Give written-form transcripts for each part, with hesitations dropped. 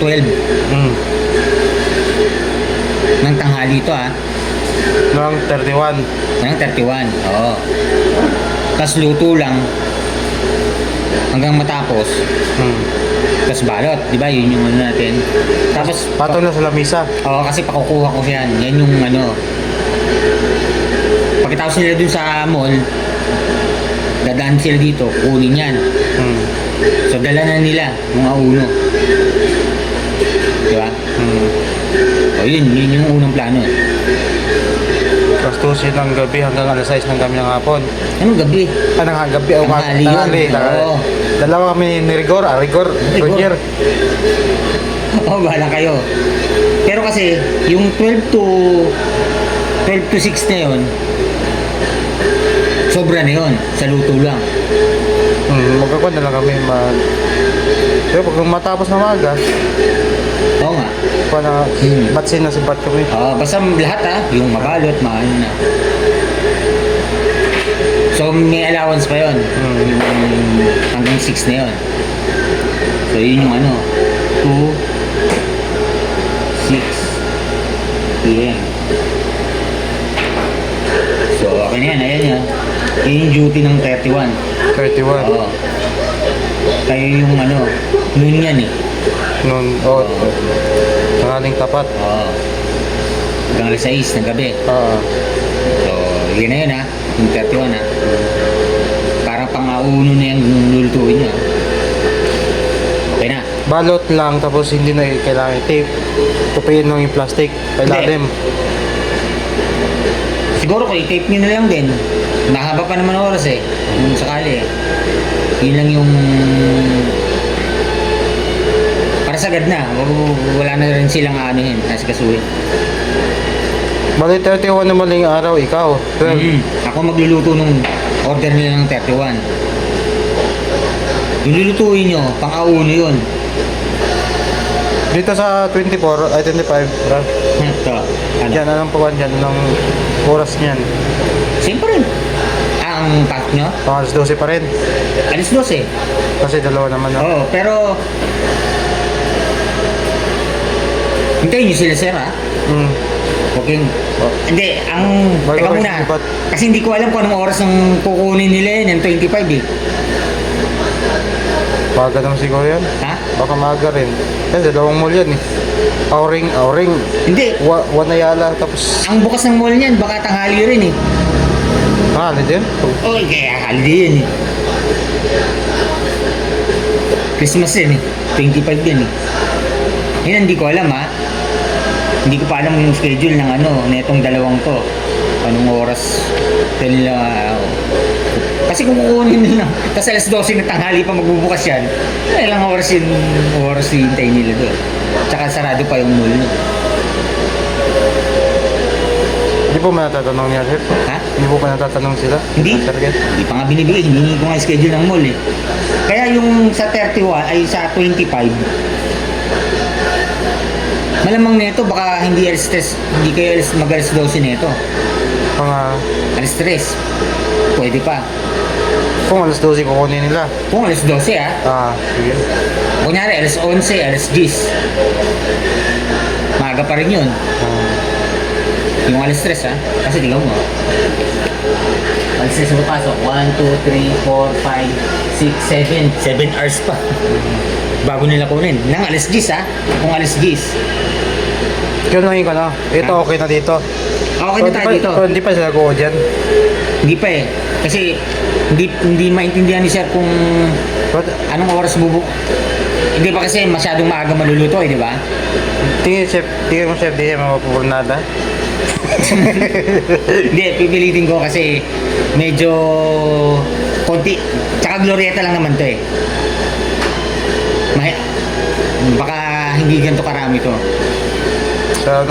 12 ng tanghali ito Noong 31. ng 31. Oo. Tapos luto lang hanggang matapos. Tapos balot, di ba? Yun yung ano natin. Tapos, Patong na sa lamisa. oo, kasi pakukuha ko yan. Yan yung ano. Pagkatapos nila dun sa mall, dadaan sila dito, kunin yan. So, dala na nila, mga uno. Di ba? O, yun yung unang plano. Tapos 12 ng gabi hanggang alas 6 ng gabi ng hapon. Anong gabi? Ng gabi o Tanghali yun. Oo. Dalawa kami ni Rigor, Roger. Oo, bahala kayo. Pero kasi, yung 12 to 6 na yun, sobra na yun, sa luto lang. Magkakuan na lang kami pero pag matapos na maga, Oo nga. batsin na si Bat kami. Oo, basta lahat yung mabalot, maano na. So, may allowance pa yun. Yung hanggang 6 na yun. So, yun yung ano, 2, 6 p.m. So, okay na yan, ayan yan. Yun yung duty ng 31. 31. Oo. Kaya yung ano, noon yan eh. Noon, ang ating tapat. Oo. Hanggang alas 6 ng gabi. So, yun na yun yung 31 Parang pang-auno na yung lulutuin nyo. Okay na. Balot lang, tapos hindi na kailangan tape. Tupayin mo yung plastic, kailalim. Siguro kung i-tape nyo na lang din. Mahaba pa naman oras eh. Kung sakali eh. Yun lang yung para sagad na. Wala na rin silang anuhin, nasikasuhin. Bali 31 naman lang yung araw, ikaw. 12. Ako magluluto nung order nila ng 31. Yung lulutuin nyo, pang-auno yun. Dito sa 24, ay 25, Ito, ano? Diyan, anong pawan dyan? Anong oras niyan? Same pa rin. Ang pack nyo, Pang alas 12 pa rin. alis 12. Kasi dalawa naman. Oo, pero hintayin nyo sila sir Okay. Hindi, Bago teka ba muna. isipat? Kasi hindi ko alam kung anong oras ang kukunin nila yun, yung 25 eh. Baga naman siguro yan. Ha? Baka maaga rin. Yan, dalawang mall yan eh. Auring. Hindi. Wanayala, tapos... Ang bukas ng mall niyan, baka tanghali rin eh. Ano din? Oh, kaya holiday yun eh. Christmas din eh. 25 din eh. Yun, hindi ko alam Hindi ko pa alam yung schedule ng netong dalawang to. Anong oras nila. Kasi kung kukunin nila, tapos alas 12 na tanghali pa magbubukas yan, ilang oras hintayin nila doon. Tsaka sarado pa yung mall nun. Hindi po ba natatanong niya, sir? Ha? Hindi po ba natatanong sila? Hindi. Sir, guys? Hindi pa nga binibigay. Hiningi ko nga yung schedule ng mall eh. Kaya yung sa 31 ay sa 25, malamang nito baka hindi kayo mag-alas 12 nito. Alas 3. Pwede pa. Kung alas 12 kukunin nila. Kung alas 12 Sige. Kunyari alas 11, alas 10. Maaga pa rin yun. Yung alas 3 Kasi tingnan mo. Alas 3 mo pasok. 1, 2, 3, 4, 5, 6, 7. 7 hours pa. Bago nila kunin. Nang alas 10 Kung alas 10. Kaya nangin ka na. Ito okay na dito. Okay na tayo dito. Hindi pa sila kuha dyan. Hindi pa eh. Kasi hindi maintindihan ni sir kung anong oras Hindi pa kasi masyadong maaga maluluto di ba? Tingin mo chef, di siya mapapurnada. Hindi, pipilitin ko kasi medyo konti. Tsaka glorieta lang naman to eh. Baka hindi ganito karami to.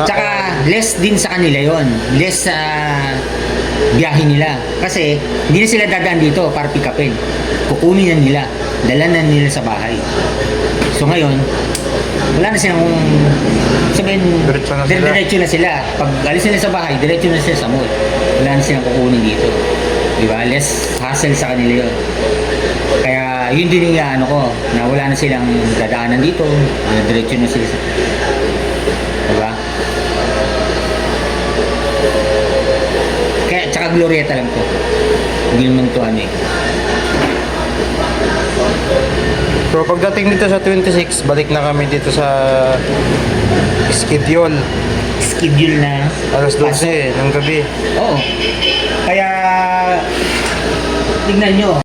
Tsaka less din sa kanila yon, less sa biyahe nila. Kasi hindi na sila dadaan dito para pick upin. Kukunin na nila, dala na nila sa bahay. So ngayon, wala na silang sabihin, diretso na sila. Pag alis nila sa bahay, diretso na sila sa mall. Wala na silang kukunin dito. Di ba? Less hassle sa kanila yon. Kaya yun din yung ano ko, na wala na silang dadaanan dito, diretso na sila. Diba? Kaya, tsaka Glorieta lang to. Hindi naman to ano eh. So pagdating dito sa 26, balik na kami dito sa schedule. Schedule na. Alas 12 ng gabi. Oo. Kaya, tignan nyo.